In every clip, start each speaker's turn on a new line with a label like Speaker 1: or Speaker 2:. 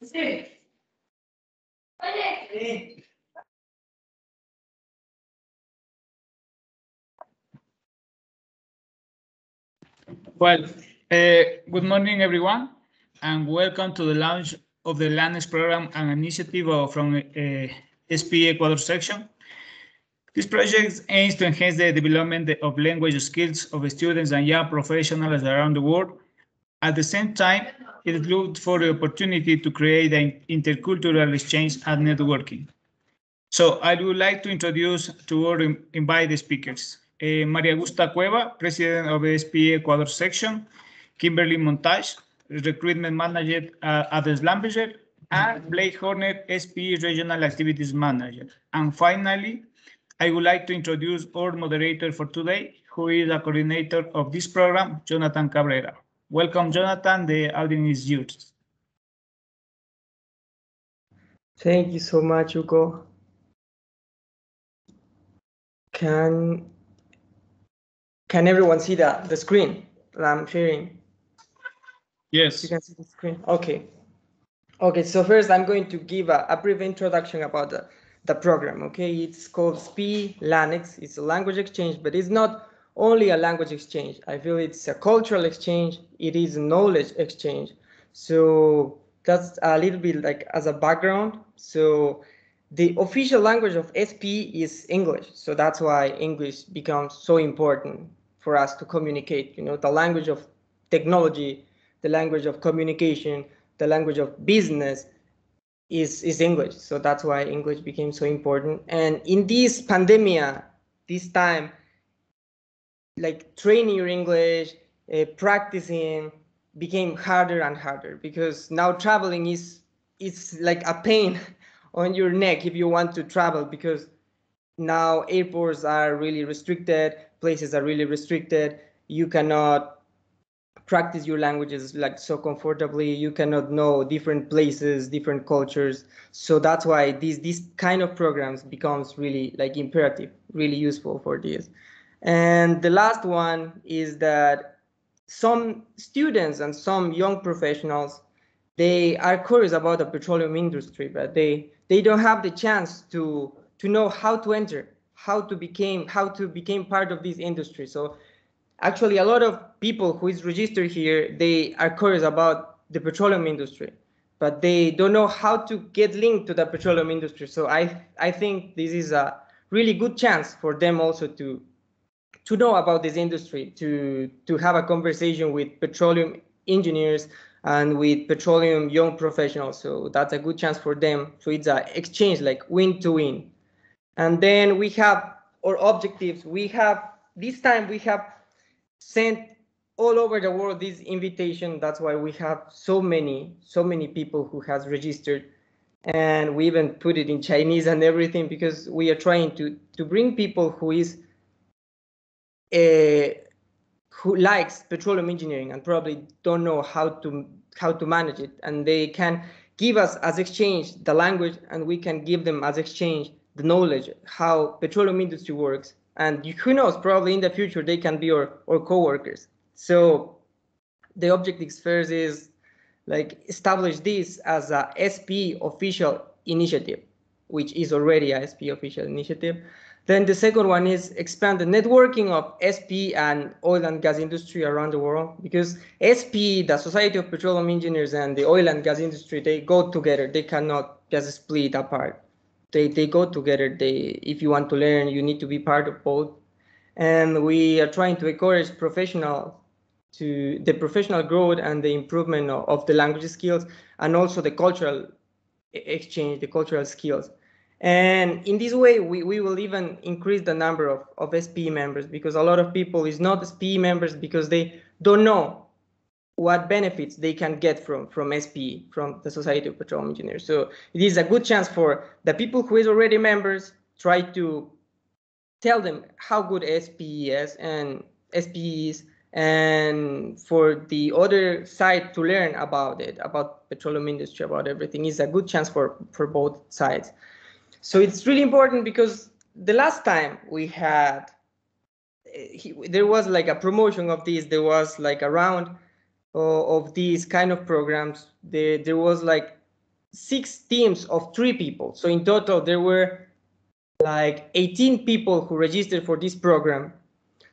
Speaker 1: Well, good morning, everyone, and welcome to the launch of the LANEX program, an initiative from SPE Ecuador Section. This project aims to enhance the development of language skills of students and young professionals around the world. At the same time, it looks for the opportunity to create an intercultural exchange and networking. So I would like to introduce to or invite the speakers. Maria Augusta Cueva, President of the SPE Ecuador Section, Kimberly Montage, Recruitment Manager at Lanzamiento, and Blake Hornet, SPE Regional Activities Manager. And finally, I would like to introduce our moderator for today, who is the coordinator of this program, Jonathan Cabrera. Welcome, Jonathan. The audience is yours.
Speaker 2: Thank you so much, Hugo. Can everyone see the screen that I'm sharing?
Speaker 1: Yes.
Speaker 2: You can see the screen. Okay. Okay, so first I'm going to give a brief introduction about the program. Okay, it's called SPE LANEX. It's a language exchange, but it's not only a language exchange. I feel it's a cultural exchange. It is a knowledge exchange. So that's a little bit like as a background. So the official language of SPE is English. So that's why English becomes so important for us to communicate. You know, the language of technology, the language of communication, the language of business is English. So that's why English became so important. And in this pandemic, this time, like training your English, practicing became harder and harder because now traveling is like a pain on your neck if you want to travel, because now airports are really restricted, places are really restricted. You cannot practice your languages like so comfortably. You cannot know different places, different cultures. So that's why these kind of programs becomes really like imperative, really useful for this. And the last one is that some students and some young professionals, they are curious about the petroleum industry, but they don't have the chance to know how to enter, how to become part of this industry. So actually, a lot of people who is registered here, they are curious about the petroleum industry, but they don't know how to get linked to the petroleum industry. So I think this is a really good chance for them also to know about this industry, to have a conversation with petroleum engineers and with petroleum young professionals. So that's a good chance for them. So it's an exchange, like win to win. And then we have our objectives. This time we have sent all over the world this invitation. That's why we have so many people who has registered, and we even put it in Chinese and everything, because we are trying to bring people who likes petroleum engineering and probably don't know how to manage it, and they can give us as exchange the language, and we can give them as exchange the knowledge how petroleum industry works. And who knows, probably in the future they can be our co-workers. So the objectives first is like establish this as a SPE official initiative, which is already a SPE official initiative. Then the second one is expand the networking of SPE and oil and gas industry around the world, because SPE, the Society of Petroleum Engineers, and the oil and gas industry, they go together. They cannot just split apart. They go together. If you want to learn, you need to be part of both. And we are trying to encourage the professional growth and the improvement of the language skills, and also the cultural exchange, the cultural skills. And in this way, we will even increase the number of SPE members, because a lot of people is not SPE members because they don't know what benefits they can get from SPE, from the Society of Petroleum Engineers. So it is a good chance for the people who is already members, try to tell them how good SPE is, and for the other side to learn about it, about petroleum industry, about everything. Is a good chance for both sides. So it's really important, because the last time we had, there was like a promotion of this, there was like a round of these kind of programs. There was like 6 teams of 3 people. So in total, there were like 18 people who registered for this program.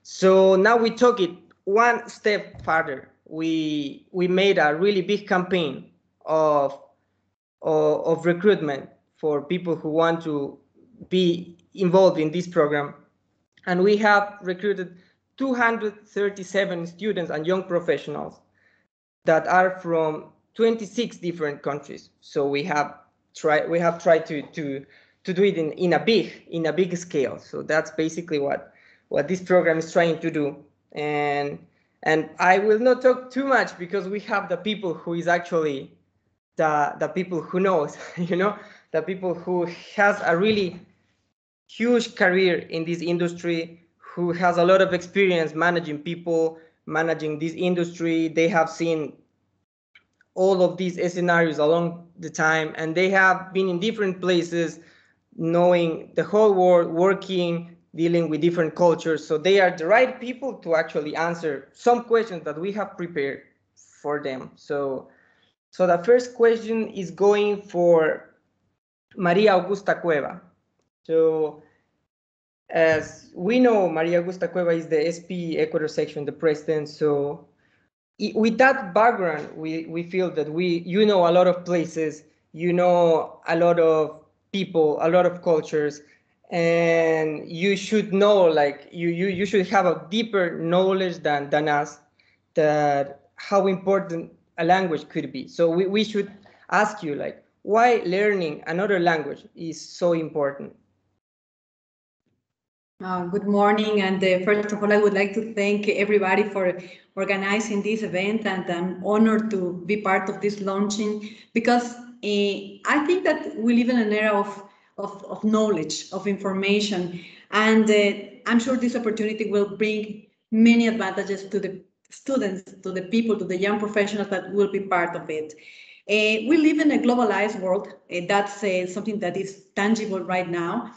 Speaker 2: So now we took it one step further. We made a really big campaign of recruitment for people who want to be involved in this program. And we have recruited 237 students and young professionals that are from 26 different countries. So we have tried to do it in a big scale. So that's basically what this program is trying to do. And I will not talk too much because we have the people who is actually the people who knows, you know, the people who has a really huge career in this industry, who has a lot of experience managing people, managing this industry. They have seen all of these scenarios along the time, and they have been in different places, knowing the whole world, working, dealing with different cultures. So they are the right people to actually answer some questions that we have prepared for them. So the first question is going for Maria Augusta Cueva. So as we know, Maria Augusta Cueva is the SPE Ecuador Section, the president. So with that background, we feel that you know a lot of places, you know a lot of people, a lot of cultures, and you should know, like you should have a deeper knowledge than us, that how important a language could be. So we should ask you, like, why learning another language is so important.
Speaker 3: Good morning, and first of all, I would like to thank everybody for organizing this event, and I'm honored to be part of this launching, because I think that we live in an era of knowledge, of information, and I'm sure this opportunity will bring many advantages to the students, to the people, to the young professionals that will be part of it. We live in a globalized world. That's something that is tangible right now.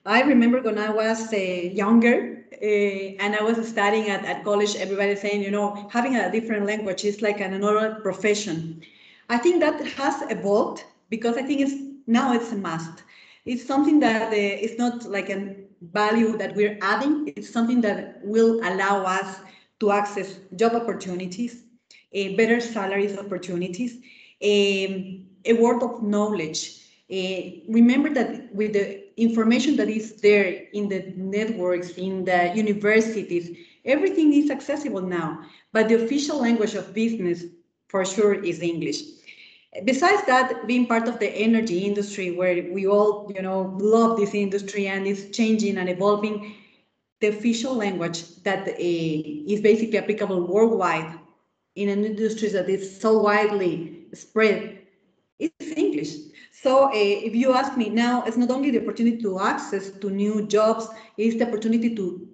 Speaker 3: I remember when I was younger and I was studying at college, everybody saying, you know, having a different language is like another profession. I think that has evolved, because I think now it's a must. It's something that is not like a value that we're adding. It's something that will allow us to access job opportunities, better salaries opportunities, a world of knowledge. Remember that with the information that is there in the networks, in the universities, everything is accessible now. But the official language of business, for sure, is English. Besides that, being part of the energy industry, where we all, you know, love this industry and it's changing and evolving, the official language that is basically applicable worldwide in an industry that is so widely spread is English. So if you ask me now, it's not only the opportunity to access to new jobs, it's the opportunity to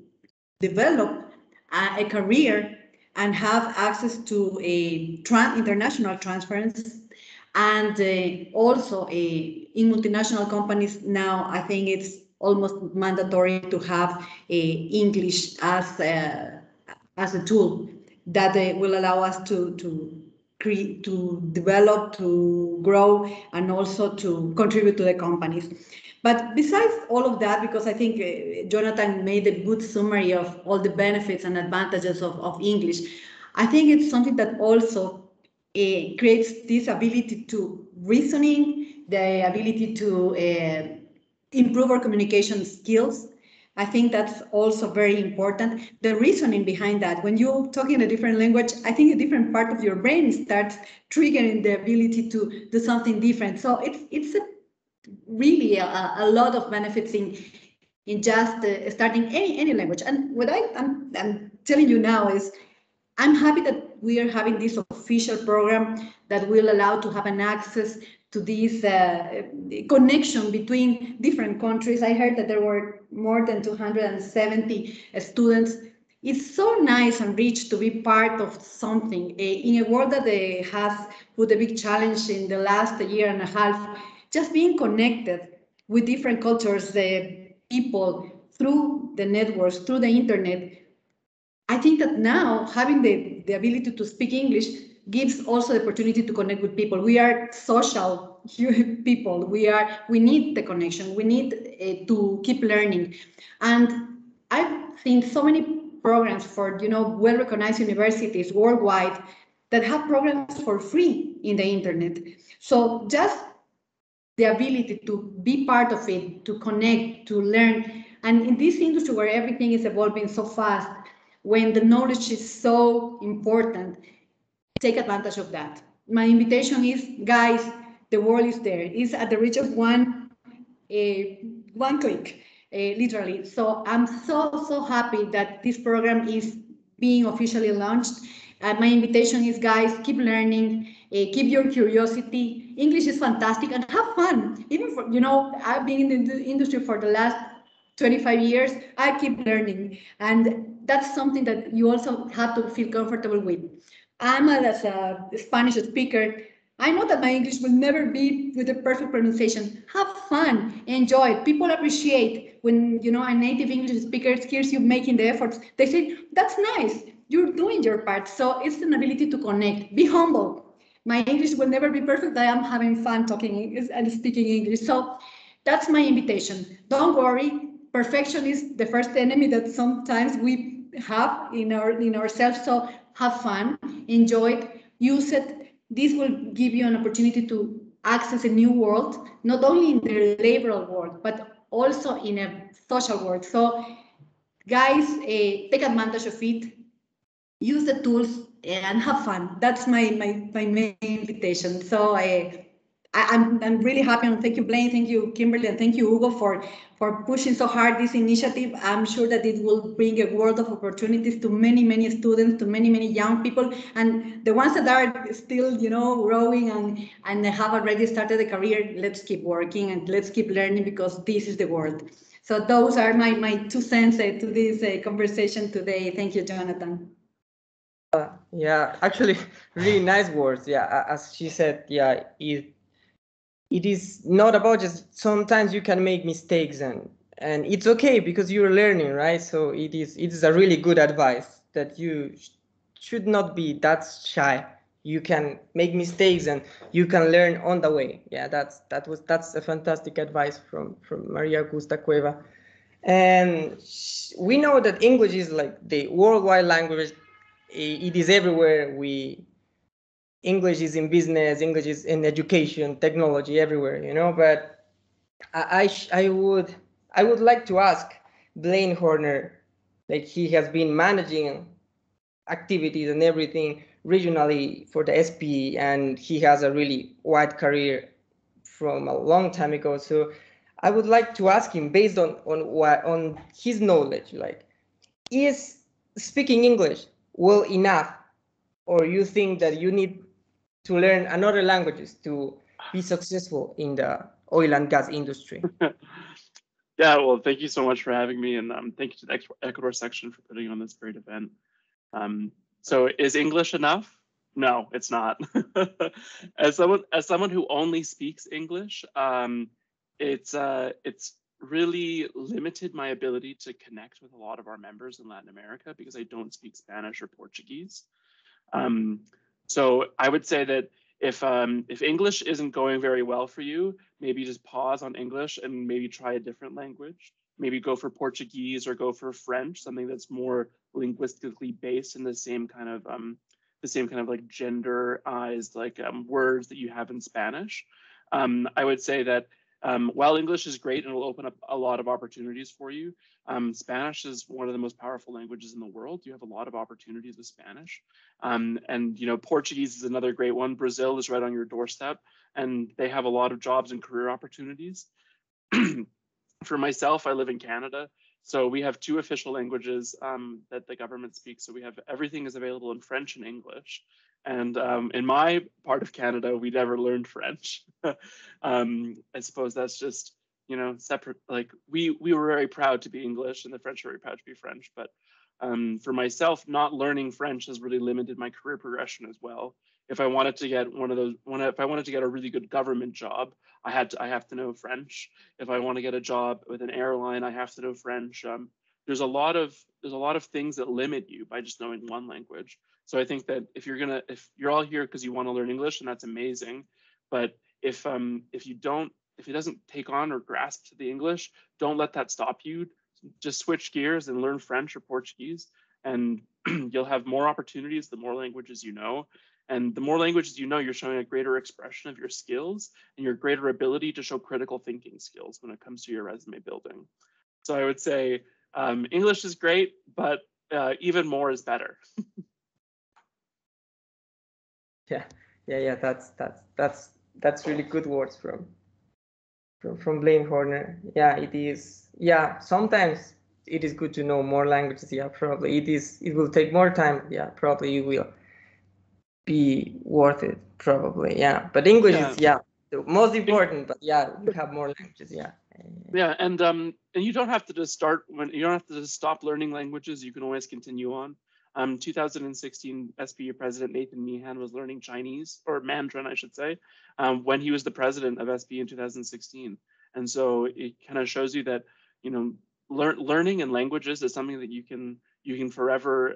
Speaker 3: develop a career and have access to a international transference. And also in multinational companies now, I think it's almost mandatory to have English as a tool that will allow us to develop, to grow, and also to contribute to the companies. But besides all of that, because I think Jonathan made a good summary of all the benefits and advantages of English, I think it's something that also creates this ability to reasoning, the ability to improve our communication skills. I think that's also very important. The reasoning behind that, when you're talking a different language, I think a different part of your brain starts triggering the ability to do something different. So it's really a lot of benefits in just starting any language. And what I'm telling you now is, I'm happy that we are having this official program that will allow to have an access to this connection between different countries. I heard that there were more than 270 students. It's so nice and rich to be part of something in a world that has put a big challenge in the last year and a half. Just being connected with different cultures, people, through the networks, through the internet. I think that now having the ability to speak English gives also the opportunity to connect with people. We are social people. We need the connection. We need to keep learning. And I've seen so many programs for, well-recognized universities worldwide that have programs for free in the internet. So just the ability to be part of it, to connect, to learn. And in this industry where everything is evolving so fast, when the knowledge is so important, take advantage of that. My invitation is, guys, the world is there. It's at the reach of one click, literally. So I'm so happy that this program is being officially launched. My invitation is, guys, keep learning, keep your curiosity. English is fantastic and have fun. Even for, I've been in the industry for the last 25 years, I keep learning. And that's something that you also have to feel comfortable with. As a Spanish speaker, I know that my English will never be with the perfect pronunciation. Have fun, enjoy it. People appreciate when, a native English speaker hears you making the efforts. They say, that's nice, you're doing your part. So it's an ability to connect, be humble. My English will never be perfect, I am having fun talking and speaking English. So that's my invitation. Don't worry, perfection is the first enemy that sometimes we have in ourselves. So have fun, enjoy it, use it. This will give you an opportunity to access a new world, not only in the laboral world, but also in a social world. So guys, take advantage of it, use the tools and have fun. That's my main invitation. So I'm really happy, and thank you, Blaine, thank you, Kimberly, and thank you, Hugo, for pushing so hard this initiative. I'm sure that it will bring a world of opportunities to many students, to many young people, and the ones that are still, growing and have already started a career. Let's keep working and let's keep learning, because this is the world. So those are my 2 cents to this conversation today. Thank you, Jonathan.
Speaker 2: Yeah, actually, really nice words. Yeah, as she said, yeah, it is not about just sometimes you can make mistakes and it's okay because you're learning, right? So it is a really good advice that you should not be that shy. You can make mistakes and you can learn on the way. Yeah, that's a fantastic advice from Maria Augusta Cueva. And we know that English is like the worldwide language. It is everywhere. English is in business, English is in education, technology, everywhere, but I would like to ask Blaine Horner, like he has been managing activities and everything regionally for the SPE, and he has a really wide career from a long time ago. So I would like to ask him, based on his knowledge, like, is speaking English well enough, or you think that you need to learn another languages to be successful in the oil and gas industry?
Speaker 4: Yeah, well, thank you so much for having me, and thank you to the Ecuador section for putting on this great event. So is English enough? No, it's not. As someone who only speaks English, it's really limited my ability to connect with a lot of our members in Latin America because I don't speak Spanish or Portuguese. So I would say that if English isn't going very well for you, maybe just pause on English and maybe try a different language. Maybe go for Portuguese or go for French, something that's more linguistically based in the same kind of like genderized words that you have in Spanish. I would say that while English is great and will open up a lot of opportunities for you, Spanish is one of the most powerful languages in the world. You have a lot of opportunities with Spanish. And Portuguese is another great one. Brazil is right on your doorstep, and they have a lot of jobs and career opportunities. For myself, I live in Canada, so we have 2 official languages that the government speaks. So we have everything is available in French and English. And in my part of Canada, we never learned French. I suppose that's just, separate. Like we were very proud to be English, and the French are very proud to be French. But for myself, not learning French has really limited my career progression as well. If I wanted to get if I wanted to get a really good government job, I have to know French. If I want to get a job with an airline, I have to know French. There's a lot of things that limit you by just knowing one language. So I think that if you're all here because you want to learn English, and that's amazing. But if it doesn't take on or grasp to the English, don't let that stop you. Just switch gears and learn French or Portuguese, and you'll have more opportunities the more languages you know. And the more languages you know, you're showing a greater expression of your skills and your greater ability to show critical thinking skills when it comes to your resume building. So I would say English is great, but even more is better.
Speaker 2: Yeah. That's really good words from Blaine Horner. Yeah, it is. Yeah, sometimes it is good to know more languages. Yeah, probably it will take more time. Yeah, probably it will be worth it. Probably. Yeah, but English is the most important. But yeah, you have more languages. Yeah.
Speaker 4: Yeah, and you don't have to just stop learning languages. You can always continue on. 2016 SPE President Nathan Meehan was learning Chinese, or Mandarin, I should say, when he was the president of SPE in 2016. And so it kind of shows you that, learning in languages is something that you can forever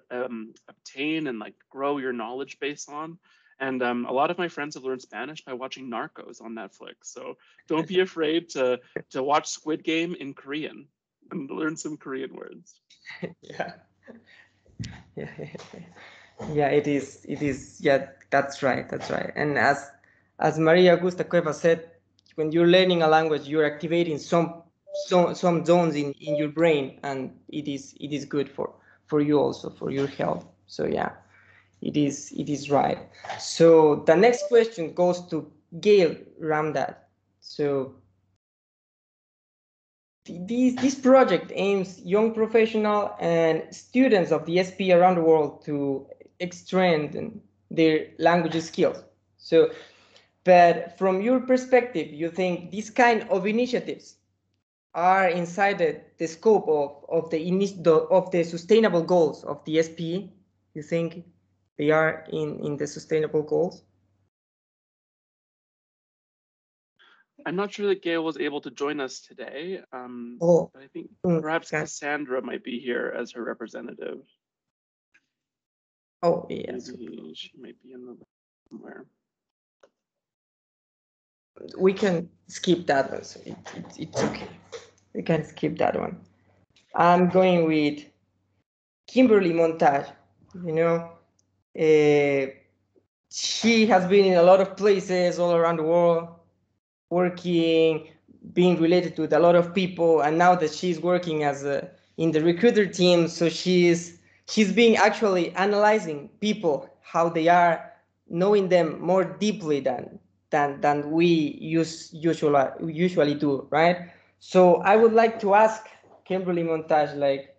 Speaker 4: obtain and like grow your knowledge base on. And a lot of my friends have learned Spanish by watching Narcos on Netflix. So don't be afraid to watch Squid Game in Korean and learn some Korean words.
Speaker 2: Yeah, it is. Yeah, that's right. And as Maria Augusta Cueva said, when you're learning a language, you're activating some zones in your brain, and it is good for you also, for your health. So yeah, it is right. So the next question goes to Gail Ramdad. So this project aims young professionals and students of the SPE around the world to strengthen their language skills. So, but from your perspective, you think these kind of initiatives are inside the scope of the sustainable goals of the SPE? You think they are in the sustainable goals?
Speaker 4: I'm not sure that Gail was able to join us today. But I think perhaps Cassandra might be here as her representative.
Speaker 2: Oh, yes.
Speaker 4: Maybe she might be in the somewhere.
Speaker 2: We can skip that one, so it's okay. We can skip that one. I'm going with Kimberly Montage. She has been in a lot of places all around the world, working, being related to a lot of people, and now that she's working in the recruiter team, so she's being actually analyzing people, how they are, knowing them more deeply than we usually do, right? So I would like to ask Kimberly Montage, like,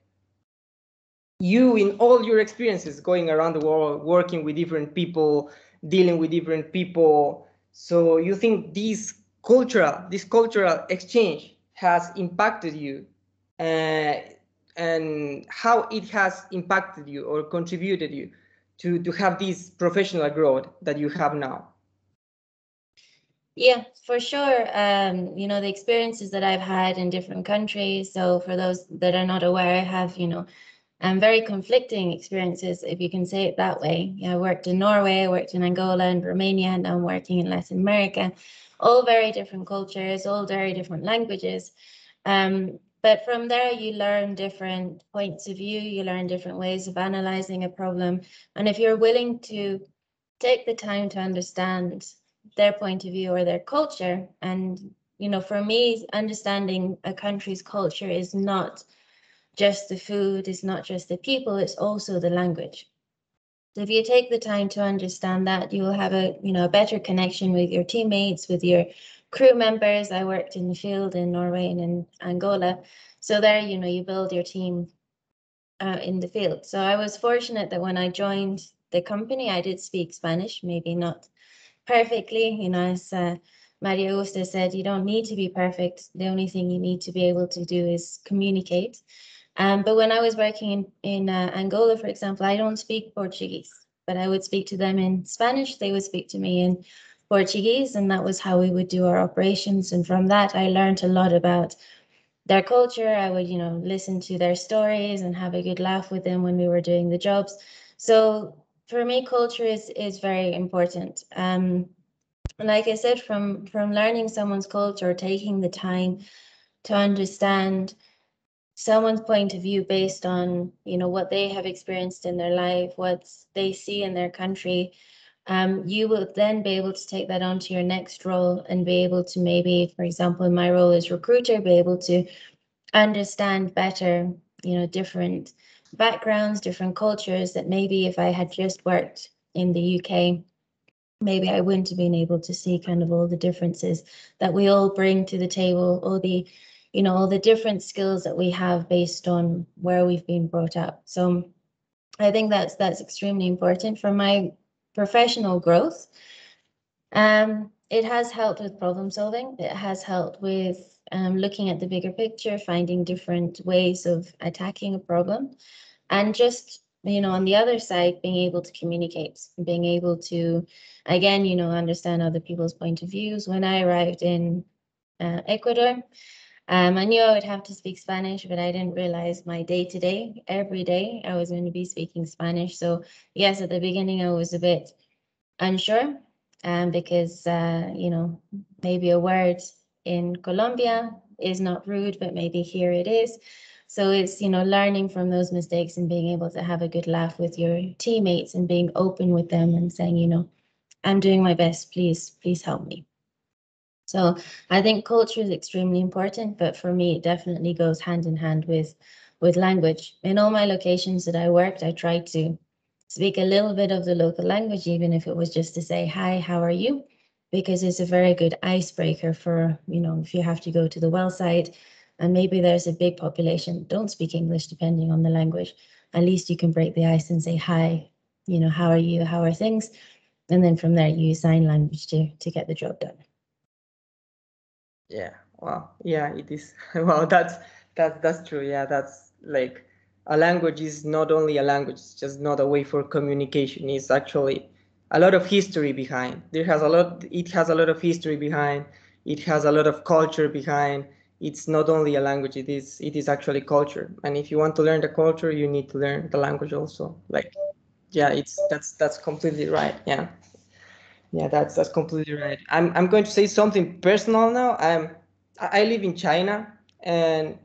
Speaker 2: you, in all your experiences going around the world, working with different people, dealing with different people, so you think this cultural exchange has impacted you, and how it has impacted you or contributed you to have this professional growth that you have now?
Speaker 5: Yeah, for sure. The experiences that I've had in different countries. So for those that are not aware, I have, very conflicting experiences, if you can say it that way. Yeah, I worked in Norway, I worked in Angola and Romania, and I'm working in Latin America. All very different cultures, all very different languages. But from there, you learn different points of view, you learn different ways of analyzing a problem. And if you're willing to take the time to understand their point of view or their culture, and, for me, understanding a country's culture is not just the food, it's not just the people, it's also the language. So if you take the time to understand that, you will have a better connection with your teammates, with your crew members. I worked in the field in Norway and in Angola. So there, you build your team in the field. So I was fortunate that when I joined the company, I did speak Spanish, maybe not perfectly, as Maria Augusta said, you don't need to be perfect. The only thing you need to be able to do is communicate. But when I was working in Angola, for example, I don't speak Portuguese, but I would speak to them in Spanish. They would speak to me in Portuguese, and that was how we would do our operations. And from that, I learned a lot about their culture. I would, listen to their stories and have a good laugh with them when we were doing the jobs. So for me, culture is very important. Like I said, from learning someone's culture, taking the time to understand someone's point of view based on, you know, what they have experienced in their life, what they see in their country, you will then be able to take that onto your next role and be able to maybe, for example, in my role as recruiter, be able to understand better, you know, different backgrounds, different cultures that maybe if I had just worked in the UK, maybe I wouldn't have been able to see kind of all the differences that we all bring to the table, all the, you know, all the different skills that we have based on where we've been brought up. So I think that's extremely important for my professional growth. It has helped with problem solving. It has helped with looking at the bigger picture, finding different ways of attacking a problem, and just, you know, on the other side, being able to communicate, being able to, again, you know, understand other people's point of views. When I arrived in Ecuador, I knew I would have to speak Spanish, but I didn't realize my day-to-day, every day, I was going to be speaking Spanish. So yes, at the beginning, I was a bit unsure because, you know, maybe a word in Colombia is not rude, but maybe here it is. So it's, you know, learning from those mistakes and being able to have a good laugh with your teammates and being open with them and saying, you know, I'm doing my best, please help me. So I think culture is extremely important, but for me, it definitely goes hand in hand with language. In all my locations that I worked, I tried to speak a little bit of the local language, even if it was just to say, hi, how are you? Because it's a very good icebreaker for, you know, if you have to go to the well site and maybe there's a big population, don't speak English depending on the language. At least you can break the ice and say, hi, you know, how are you? How are things? And then from there, you use sign language to get the job done.
Speaker 2: Yeah, wow. Yeah, it is. Wow, that's true. Yeah, that's like a language is not only a language, it's just not a way for communication. It's actually a lot of history behind. It has a lot of history behind. It has a lot of culture behind. It's not only a language, it is actually culture. And if you want to learn the culture, you need to learn the language also. Like, yeah, that's completely right. Yeah. Yeah, that's completely right. I'm going to say something personal now. I live in China, and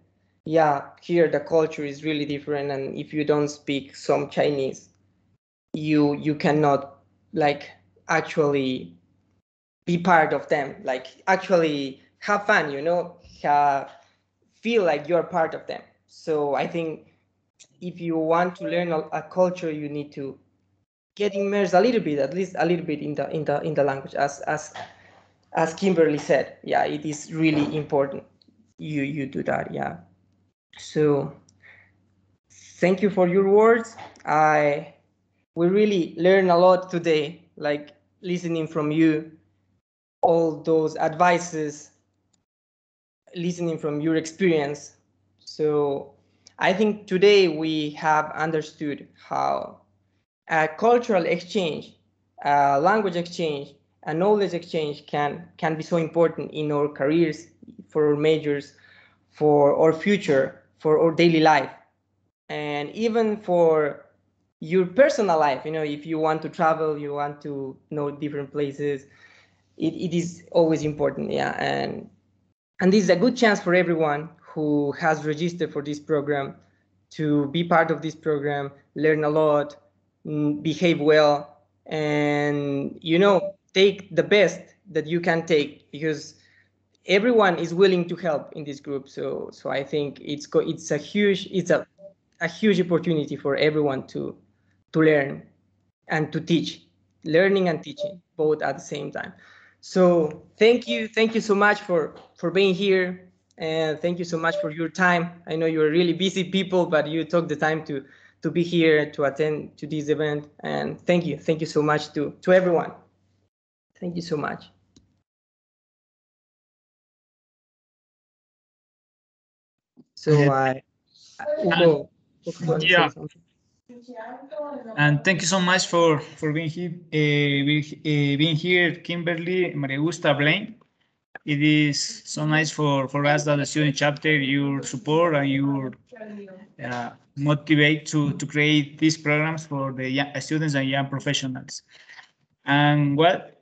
Speaker 2: yeah, here the culture is really different. And if you don't speak some Chinese, you cannot like actually be part of them. Like actually have fun, you know, feel like you're part of them. So I think if you want to learn a culture, you need to get immersed a little bit, at least a little bit in the language, as Kimberly said. Yeah, it is really important you do that. Yeah. So thank you for your words. We really learned a lot today, like listening from you, all those advices, listening from your experience. So I think today we have understood how a cultural exchange, language exchange, and knowledge exchange can be so important in our careers, for our majors, for our future, for our daily life, and even for your personal life. You know, if you want to travel, you want to know different places, it is always important. Yeah, and this is a good chance for everyone who has registered for this program to be part of this program, learn a lot, behave well, and, you know, take the best that you can take, because everyone is willing to help in this group. So I think it's a huge opportunity for everyone to learn and to teach, learning and teaching both at the same time. So thank you so much for being here, and thank you so much for your time. I know you're really busy people, but you took the time to be here, to attend to this event, and thank you so much to everyone. Thank you so much. So Hugo,
Speaker 1: yeah. And thank you so much for being here, Kimberly, Maria Gusta, Blaine. It is so nice for us that the student chapter, your support and your motivate to create these programs for the young students and young professionals. And what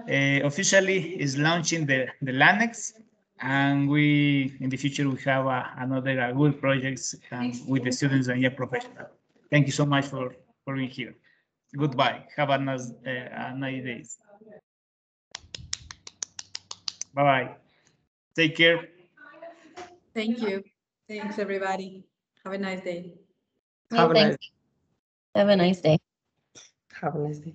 Speaker 1: officially is launching the LANEX, and we in the future we have another good projects with the students and young professionals. Thank you so much for being here. Goodbye. Have a nice day. Bye bye. Take care.
Speaker 3: Thank you. Thanks, everybody. Have a nice day.
Speaker 2: Have a nice
Speaker 5: Have a nice day.
Speaker 2: Have a nice day.